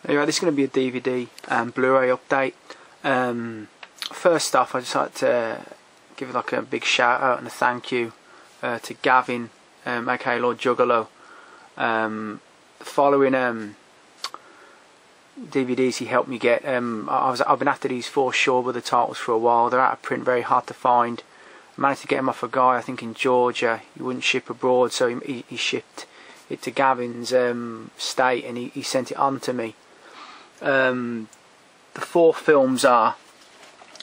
Anyway, this is going to be a DVD and Blu-ray update. First off, I just like to give like a big shout out and a thank you to Gavin, aka Lord Juggalo. Following DVDs he helped me get. I've been after these 4 Shaw the titles for a while. They're out of print, very hard to find. I managed to get them off a guy, I think in Georgia. He wouldn't ship abroad, so he shipped it to Gavin's state, and he sent it on to me. The 4 films are,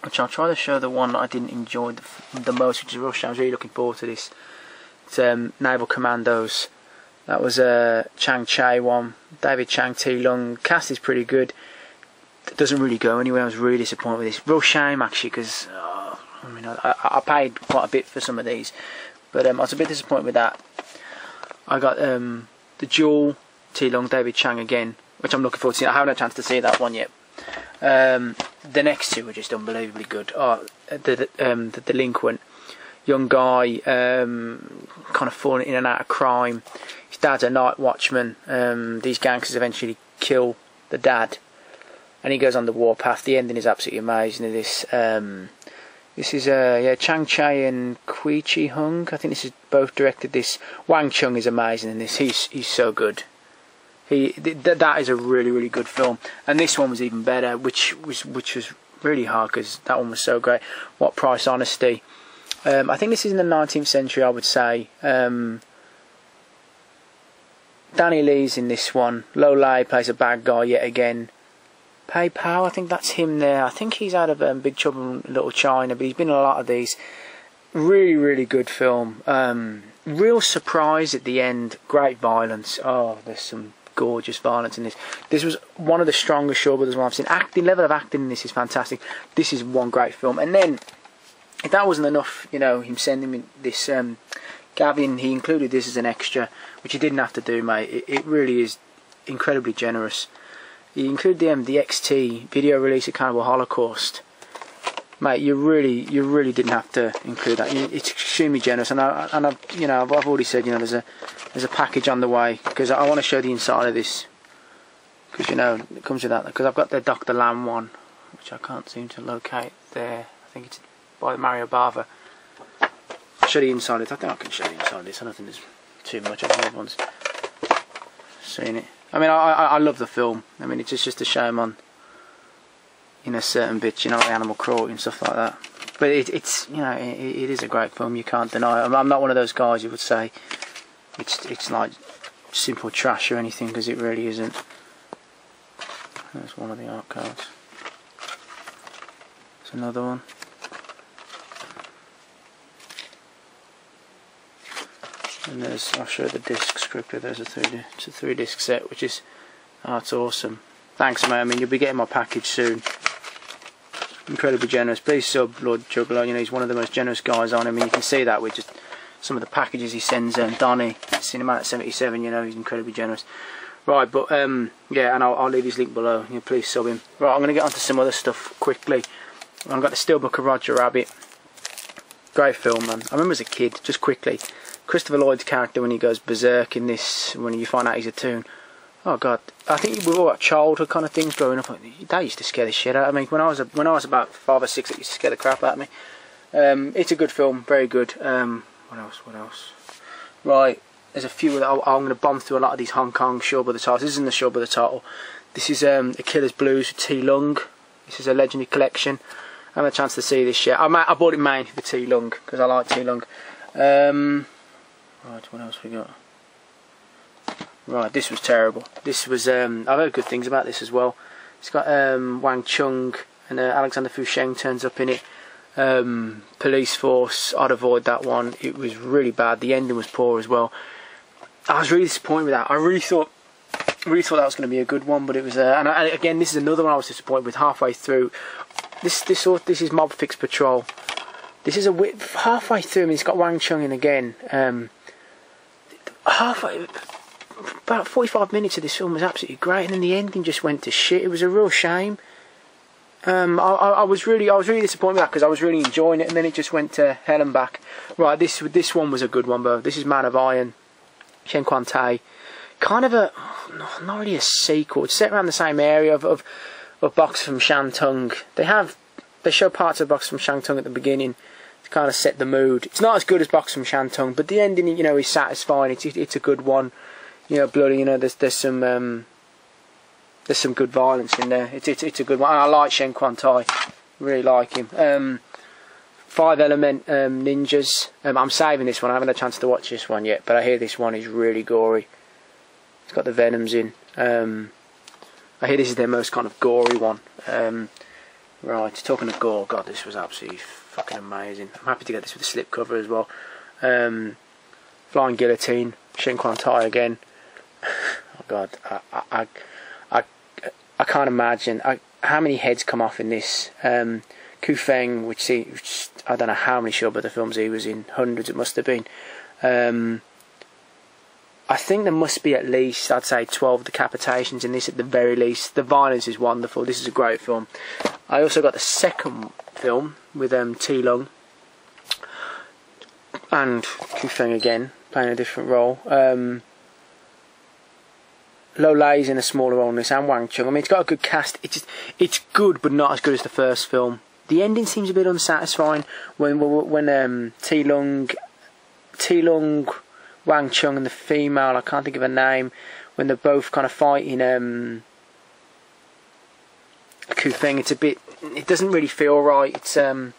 which I'll try to show the one that I didn't enjoy the most, which is Rush. I was really looking forward to this. It's Naval Commandos. That was a Chang Chai one. David Chang, T Lung. Cast is pretty good. It doesn't really go anywhere. I was really disappointed with this. Real shame actually, because I mean, I paid quite a bit for some of these, but I was a bit disappointed with that. I got the Duel, T Lung, David Chang again, which I'm looking forward to seeing. I haven't had a chance to see that one yet. The next 2 were just unbelievably good. The Delinquent, young guy, kind of falling in and out of crime. His dad's a night watchman. These gangsters eventually kill the dad, and he goes on the warpath. The ending is absolutely amazing. This is Chang Chai and Kui Chi Hung. I think this is both directed. This Wang Chung is amazing in this. He's so good. That is a really good film, and this one was even better, which was really hard because that one was so great. What Price Honesty. I think this is in the 19th century, I would say. Danny Lee's in this one. Lo Lai plays a bad guy yet again. Pei Pao, I think that's him there. I think he's out of Big Trouble in Little China, but he's been in a lot of these. Really good film. Real surprise at the end. Great violence. Oh, there's some gorgeous violence in this. This was one of the strongest Shaw Brothers ones I've seen. Level of acting in this is fantastic. This is one great film. And then, if that wasn't enough, you know, him sending me this, Gavin, he included this as an extra, which he didn't have to do, mate. It really is incredibly generous. He included the XT video release of Cannibal Holocaust. Mate, you really didn't have to include that. It's extremely generous, and I've already said, you know, there's a package on the way, because I want to show the inside of this, because you know it comes with that. Because I've got the Dr. Lamb one, which I can't seem to locate there. I think it's by Mario Bava. I'll show the inside of it. I think I can show the inside of this. I don't think there's too much. I think everyone's seen it. I mean, I love the film. I mean, it's just a shame on, you know, certain bits, you know, like animal cruelty and stuff like that. But it's you know, it is a great film. You can't deny it. I'm not one of those guys who would say it's like simple trash or anything, because it really isn't. There's one of the art cards. There's another one. And I'll show the discs quickly. There's a 3-disc set, which is, it's awesome. Thanks, mate. I mean, you'll be getting my package soon. Incredibly generous. Please sub Lord Juggalo. You know, he's one of the most generous guys on. I mean, you can see that with just some of the packages he sends. Donnie, Cinematic 77. You know, he's incredibly generous. Right, but yeah, and I'll leave his link below. You know, please sub him. Right, I'm going to get onto some other stuff quickly. I've got the Steelbook of Roger Rabbit. Great film, man. I remember as a kid, just quickly, Christopher Lloyd's character when he goes berserk in this, when you find out he's a toon. Oh god, I think we've all got childhood kind of things growing up. That used to scare the shit out of me. When I was about 5 or 6, it used to scare the crap out of me. It's a good film, very good. What else? Right, there's a few that I'm going to bomb through a lot of these Hong Kong Shaw Brothers titles. This isn't the Shaw Brothers title. This is A Killer's Blues with T Lung. This is a legendary collection. I haven't had a chance to see this yet. I bought it mainly for T Lung because I like T Lung. Right, what else we got? Right, this was terrible. This was I've heard good things about this as well. It's got Wang Chung and Alexander Fusheng turns up in it. Police Force. I'd avoid that one. It was really bad. The ending was poor as well. I was really disappointed with that. I really thought that was going to be a good one, but it was. And again, this is another one I was disappointed with halfway through. This is Mob Fix Patrol. This is halfway through. I mean, it's got Wang Chung in again. About 45 minutes of this film was absolutely great, and then the ending just went to shit. It was a real shame. I was really disappointed with that because I was really enjoying it, and then it just went to hell and back. Right, this one was a good one, bro. This is Man of Iron, Shen Quan Tai, kind of a, not really a sequel. It's set around the same area of Box from Shantung. They show parts of Box from Shantung at the beginning to kind of set the mood. It's not as good as Box from Shantung, but the ending, you know, is satisfying. It's a good one. You know, bloody. You know, there's some good violence in there. It's a good one. And I like Shen Quan Tai. Really like him. Five Element Ninjas. I'm saving this one. I haven't had a chance to watch this one yet, but I hear this one is really gory. It's got the Venoms in. I hear this is their most kind of gory one. Right, talking of gore, God, this was absolutely fucking amazing. I'm happy to get this with a slipcover as well. Flying Guillotine, Shen Quan Tai again. Oh God, I can't imagine how many heads come off in this. Ku Feng, which I don't know how many Showbrother films he was in, hundreds it must have been. I think there must be at least, I'd say, 12 decapitations in this at the very least. The violence is wonderful. This is a great film. I also got the second film with T Lung and Ku Feng again playing a different role. Lo Lei's in a smaller role in this, and Wang Chung. I mean, it's got a good cast. It's good, but not as good as the first film. The ending seems a bit unsatisfying when T Lung, Wang Chung, and the female, I can't think of her name, when they're both kind of fighting Ku Feng. It doesn't really feel right. It's we're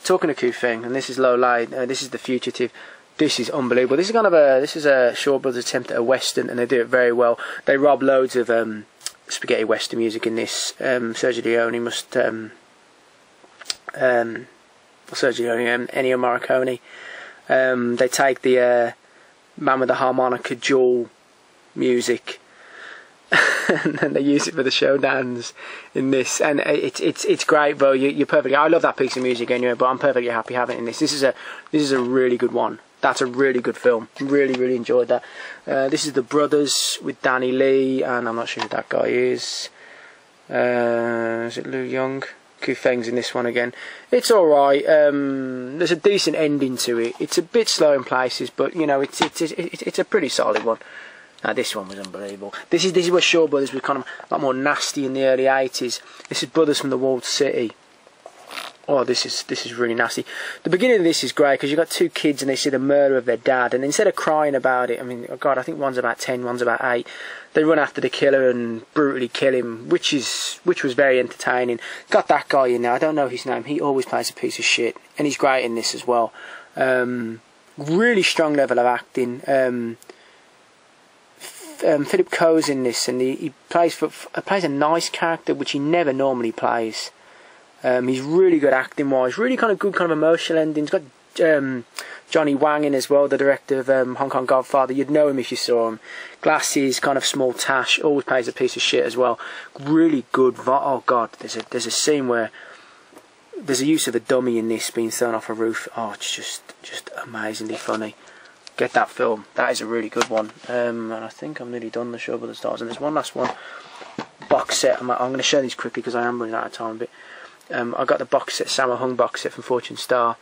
talking to Ku Feng, and this is Lo Lei. This is The Fugitive. This is unbelievable. This is a Shaw Brothers attempt at a western, and they do it very well. They rob loads of spaghetti western music in this. Sergio Leone must Sergio Leone, Ennio Morricone. They take the Man with the Harmonica Jewel music and then they use it for the showdowns in this, and it's great, bro. You're perfectly. I love that piece of music anyway, but I'm perfectly happy having it in this. This is a really good one. That's a really good film. Really enjoyed that. This is The Brothers with Danny Lee, and I'm not sure who that guy is. Is it Liu Young? Ku Feng's in this one again. It's alright. There's a decent ending to it. It's a bit slow in places, but you know, it's a pretty solid one. Now, this one was unbelievable. This is where Shaw Brothers was kind of a lot more nasty in the early 80s. This is Brothers from the Walled City. Oh, this is really nasty. The beginning of this is great because you've got two kids and they see the murder of their dad, and instead of crying about it, I mean, oh God, I think one's about 10, one's about 8. They run after the killer and brutally kill him, which was very entertaining. Got that guy in there. I don't know his name. He always plays a piece of shit, and he's great in this as well. Really strong level of acting. Philip Coe's in this, and he plays a nice character which he never normally plays. He's really good acting wise, really kind of good kind of emotional endings. Got Johnny Wang in as well, the director of Hong Kong Godfather. You'd know him if you saw him. Glasses, kind of small tash, always plays a piece of shit as well. Really good. Oh God, there's a scene where there's a use of a dummy in this being thrown off a roof. Oh, it's just amazingly funny. Get that film. That is a really good one. And I think I'm nearly done the Show Brothers Stars. And there's one last one. Box set. I'm going to show these quickly because I am running out of time. But I got the box set, Sammo Hung box set from Fortune Star.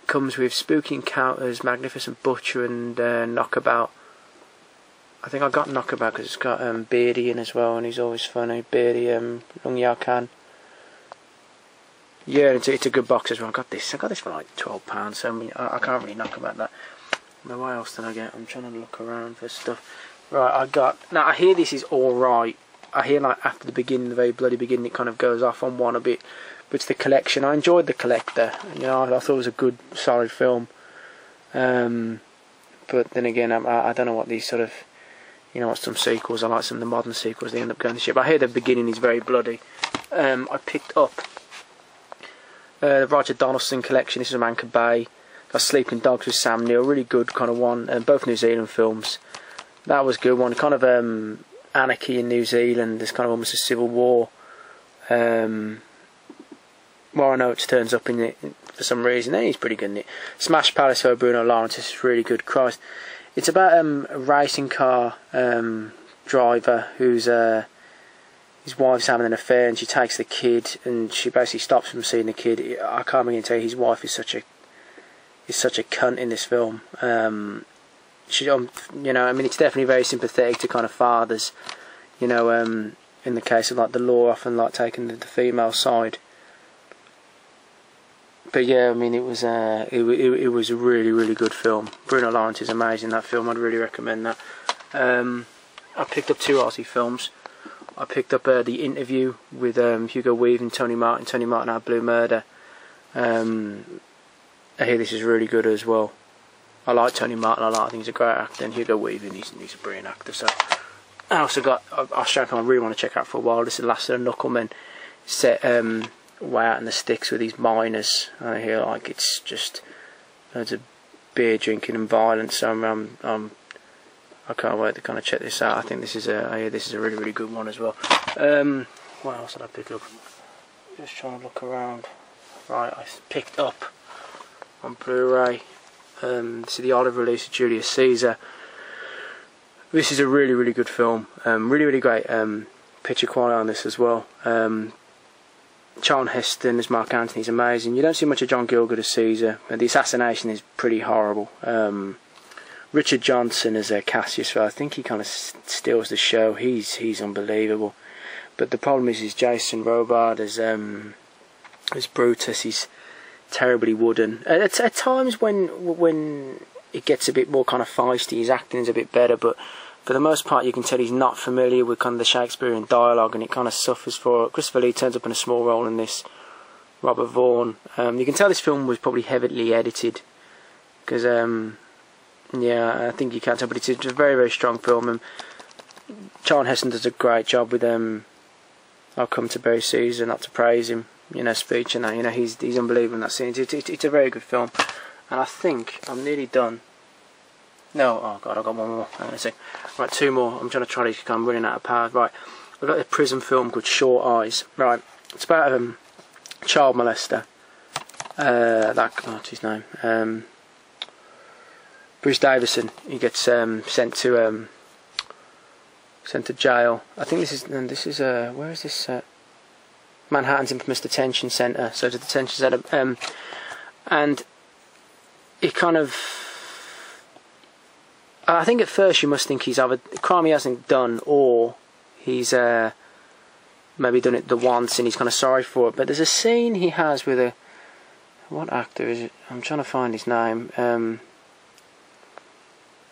Comes with Spooky Encounters, Magnificent Butcher, and Knockabout. I think I got Knockabout because it's got Beardy in as well, and he's always funny. Beardy, Lung Yao Kan. Yeah, it's a good box as well. I got this for like £12, so I mean, I can't really knock about that. Now, what else did I get? I'm trying to look around for stuff. Right, now I hear this is alright. I hear like after the beginning, the very bloody beginning, it kind of goes off on one a bit. But it's The Collection. I enjoyed The Collector. You know, I thought it was a good, solid film. But then again, I don't know what these sort of, you know, what some sequels. I like some of the modern sequels. They end up going to shit. But I hear the beginning is very bloody. I picked up the Roger Donaldson collection. This is Anchor Bay. Got Sleeping Dogs with Sam Neill. Really good kind of one. Both New Zealand films. That was a good one. Kind of anarchy in New Zealand. There's kind of almost a civil war. Warren Oates turns up in it for some reason, and he's pretty good in it. Smash Palace for Bruno Lawrence is really good. Christ, it's about a racing car driver who's his wife's having an affair, and she takes the kid, and she basically stops him from seeing the kid. I can't begin to tell you, his wife is such a cunt in this film. you know, I mean, it's definitely very sympathetic to kind of fathers, you know, in the case of like the law often like taking the female side. But yeah, I mean, it was a really, really good film. Bruno Lawrence is amazing in that film. I'd really recommend that. I picked up 2 Aussie films. I picked up The Interview with Hugo Weaving and Tony Martin. Tony Martin had Blue Murder. I hear this is really good as well. I like Tony Martin a lot. I think he's a great actor. And Hugo Weaving, he's a brilliant actor. So I also got Australian film I really want to check out for a while. This is The Last of the Knucklemen, set way out in the sticks with these miners. I hear like it's just loads of beer drinking and violence. So I can't wait to kind of check this out. I think this is I hear this is a really, really good one as well. What else did I pick up? Just trying to look around. Right, I picked up on Blu-ray. This is the Olive release of Julius Caesar. This is a really, really good film. Really, really great picture quality on this as well. Charlton Heston as Mark Antony is amazing. You don't see much of John Gielgud as Caesar, but the assassination is pretty horrible. Richard Johnson as Cassius, I think he kind of steals the show. He's unbelievable. But the problem is Jason Robard as Brutus. He's terribly wooden. At times when it gets a bit more kind of feisty, his acting is a bit better. But for the most part, you can tell he's not familiar with kind of the Shakespearean dialogue, and it kind of suffers for it. Christopher Lee turns up in a small role in this. Robert Vaughn. You can tell this film was probably heavily edited because. Yeah, I think you can't tell, but it's a very, very strong film, and Charlton Heston does a great job with I'll come to bury Caesar, not to praise him, you know, speech and that, you know, he's unbelievable in that scene. It's a very good film, and I think I'm nearly done. No, oh god, I've got one more. Hang on a sec. Right, 2 more. I'm trying to try these because I'm running out of power. Right, I've got a prison film called Short Eyes. Right, it's about a child molester. What's his name? Bruce Davison. He gets sent to jail. I think this is where is this? Manhattan's infamous detention centre. So it's a detention centre, and it kind of. I think at first you must think he's either a crime he hasn't done, or he's maybe done it the once and he's kind of sorry for it. But there's a scene he has with what actor is it? I'm trying to find his name.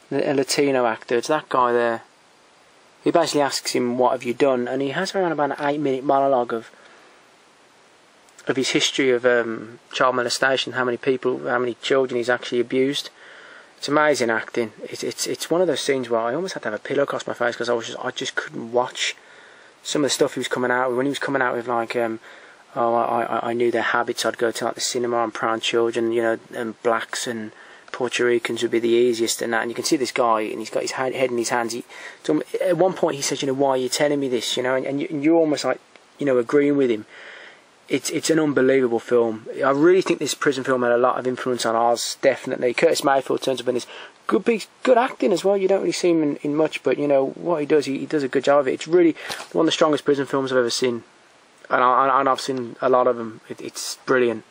A Latino actor, it's that guy there. He basically asks him, "What have you done?" And he has around about an 8-minute monologue of his history of child molestation, how many children he's actually abused. It's amazing acting. It's one of those scenes where I almost had to have a pillow across my face because I just couldn't watch some of the stuff he was coming out with. When he was coming out with like, I knew their habits. I'd go to like the cinema and prime children, you know, and blacks and Puerto Ricans would be the easiest and that, and you can see this guy and he's got his head in his hands. At one point he says, you know, why are you telling me this, you know, and you're almost like, you know, agreeing with him. It's an unbelievable film. I really think this prison film had a lot of influence on ours, definitely. Curtis Mayfield turns up in this good acting as well. You don't really see him in much, but you know what he does a good job of it. It's really one of the strongest prison films I've ever seen, and I've seen a lot of them. It's brilliant.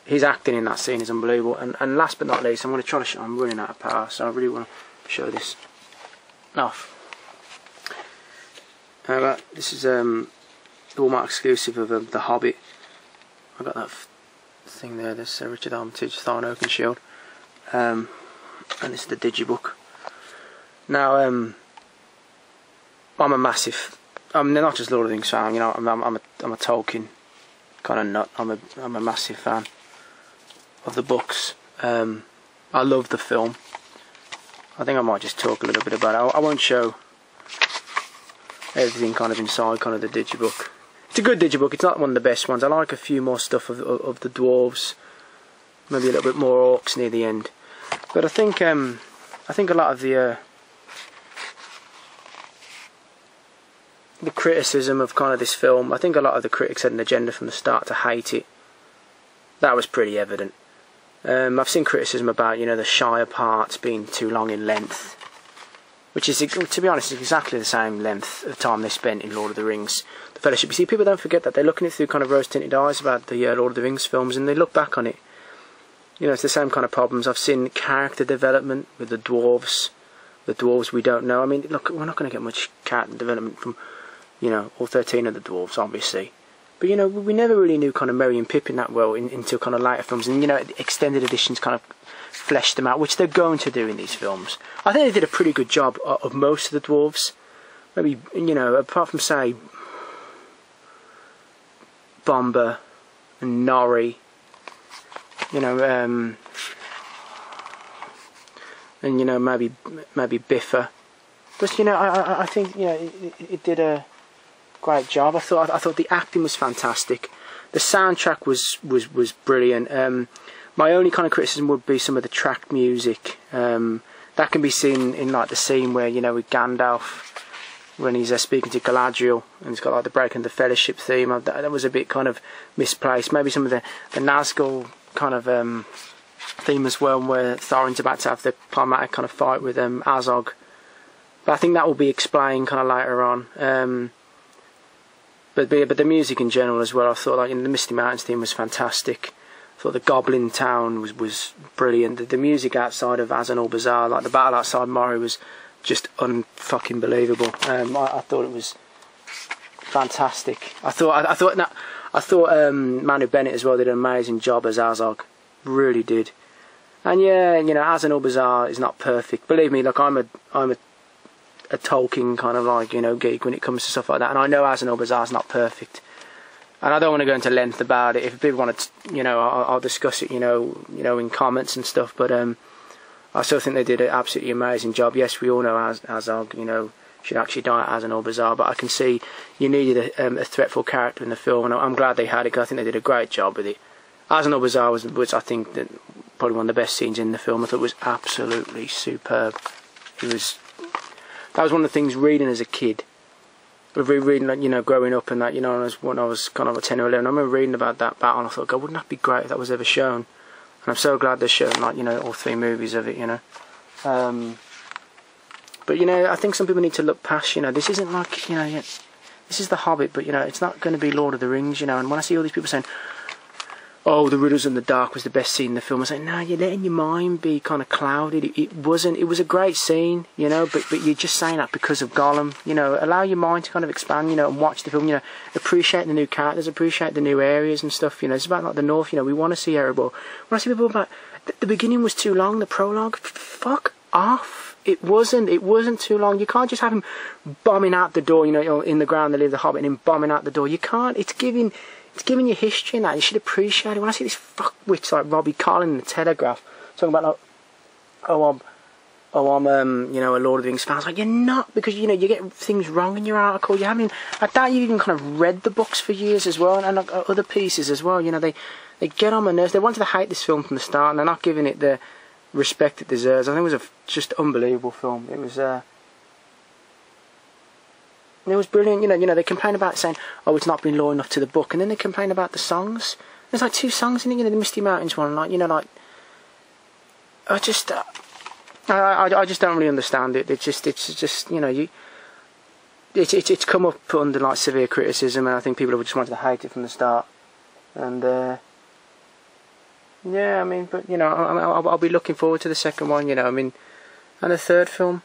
His acting in that scene is unbelievable. And last but not least, I'm going to try to show. I'm running out of power, so I really want to show this off. This is the Walmart exclusive of The Hobbit. I got that thing there. There's Richard Armitage, Thorn Oakenshield, and this is the Digibook. Now, I'm a massive. I'm not just Lord of the Rings fan. You know, I'm a Tolkien kind of nut. I'm a massive fan of the books. I love the film. I think I might just talk a little bit about it. I won't show everything kind of inside kind of the Digibook. It's a good Digibook. It's not one of the best ones. I like a few more stuff of the dwarves, maybe a little bit more orcs near the end. But I think a lot of the criticism of kind of this film, I think a lot of the critics had an agenda from the start to hate it. That was pretty evident. I've seen criticism about, you know, the Shire parts being too long in length, which is, to be honest, exactly the same length of time they spent in Lord of the Rings, The Fellowship. You see, people don't forget that. They're looking at it through kind of rose-tinted eyes about the Lord of the Rings films, and they look back on it, you know, it's the same kind of problems. I've seen character development with the dwarves we don't know. I mean, look, we're not going to get much character development from, you know, all 13 of the dwarves, obviously. But, you know, we never really knew kind of Merry and Pippin that well until kind of later films. And, you know, extended editions kind of fleshed them out, which they're going to do in these films. I think they did a pretty good job of most of the dwarves. Maybe, you know, apart from, say, Bomber and Norrie, you know, and, you know, maybe Biffa. But, you know, I think, you know, it did a great job. I thought the acting was fantastic. The soundtrack was brilliant. My only kind of criticism would be some of the track music. That can be seen in like the scene where, you know, with Gandalf when he's speaking to Galadriel and he's got like the Breaking the Fellowship theme. That was a bit kind of misplaced. Maybe some of the Nazgul kind of theme as well, where Thorin's about to have the climatic kind of fight with Azog. But I think that will be explained kind of later on. But the music in general as well, I thought, like, the Misty Mountains theme was fantastic. I thought the Goblin Town was brilliant. The music outside of Azanul Bazaar, like the battle outside Moray, was just unfucking believable. I thought it was fantastic. I thought Manu Bennett as well did an amazing job as Azog, really did. And yeah, you know, Azanul Bazaar is not perfect. Believe me, like I'm a Tolkien kind of, like, you know, geek when it comes to stuff like that, and I know Azanul Bazaar's not perfect, and I don't want to go into length about it. If people want to, you know, I'll discuss it, you know, in comments and stuff. But I still think they did an absolutely amazing job. Yes, we all know Azog, you know, should actually die at Azanul Bazaar, but I can see you needed a threatful character in the film, and I'm glad they had it, because I think they did a great job with it. Azanul Bazaar was I think probably one of the best scenes in the film. I thought it was absolutely superb. That was one of the things reading as a kid. Reading, like, you know, growing up and that, you know, when I was kind of 10 or 11, I remember reading about that battle and I thought, God, wouldn't that be great if that was ever shown? And I'm so glad they're showing, like, you know, all 3 movies of it, you know. But, you know, I think some people need to look past, you know, this isn't like, you know, this is The Hobbit, but, you know, it's not going to be Lord of the Rings, you know. And when I see all these people saying, oh, the Riddles in the Dark was the best scene in the film, I say, no, you're letting your mind be kind of clouded. It wasn't. It was a great scene, you know, but you're just saying that because of Gollum. You know, allow your mind to kind of expand, you know, and watch the film, you know, appreciate the new characters, appreciate the new areas and stuff, you know. It's about, like, the North, you know, we want to see Erebor. When I see people about, the beginning was too long, the prologue, fuck off. It wasn't too long. You can't just have him bombing out the door, you know, in the ground, they leave the Hobbit, and him bombing out the door. You can't. It's giving you history and that. You should appreciate it. When I see this fuckwits like Robbie Collin in the Telegraph talking about, like, I'm you know, a Lord of the Rings fan, I was like, you're not, because, you know, you get things wrong in your article. You haven't. I doubt you even kind of read the books for years as well, and other pieces as well. You know, they get on my nerves. They wanted to hate this film from the start, and they're not giving it the respect it deserves. I think it was a just unbelievable film. It was brilliant. You know, they complain about saying, oh, it's not been loyal enough to the book, and then they complain about the songs. There's like 2 songs in it, you know, the Misty Mountains one, like, you know, like, I just don't really understand it. It's just, you know, it's come up under, like, severe criticism, and I think people have just wanted to hate it from the start. And yeah, I mean, but, you know, I'll be looking forward to the second one, you know, I mean, and the third film.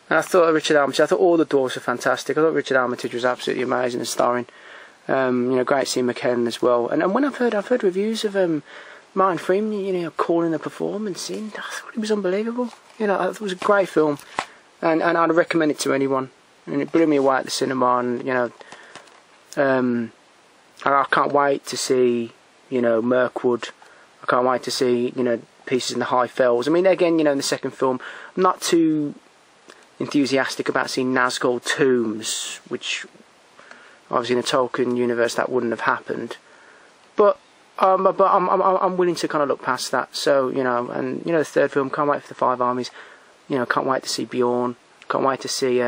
And I thought Richard Armitage, I thought all the dwarves were fantastic. I thought Richard Armitage was absolutely amazing and starring. You know, great to see McKellen as well. And when I've heard reviews of Martin Freeman, you know, calling the performance in, I thought it was unbelievable. You know, I thought it was a great film, and I'd recommend it to anyone. And it blew me away at the cinema. And, you know, I can't wait to see, you know, Mirkwood. I can't wait to see, you know, Pieces in the High Fells. I mean, again, you know, in the second film, I'm not too enthusiastic about seeing Nazgul tombs, which obviously in the Tolkien universe that wouldn't have happened. But I'm willing to kind of look past that. So, you know, and, you know, the third film, can't wait for the 5 armies. You know, can't wait to see Bjorn. Can't wait to see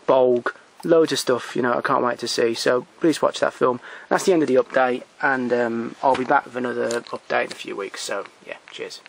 Bolg. Loads of stuff, you know, I can't wait to see. So please watch that film. That's the end of the update, and I'll be back with another update in a few weeks. So yeah, cheers.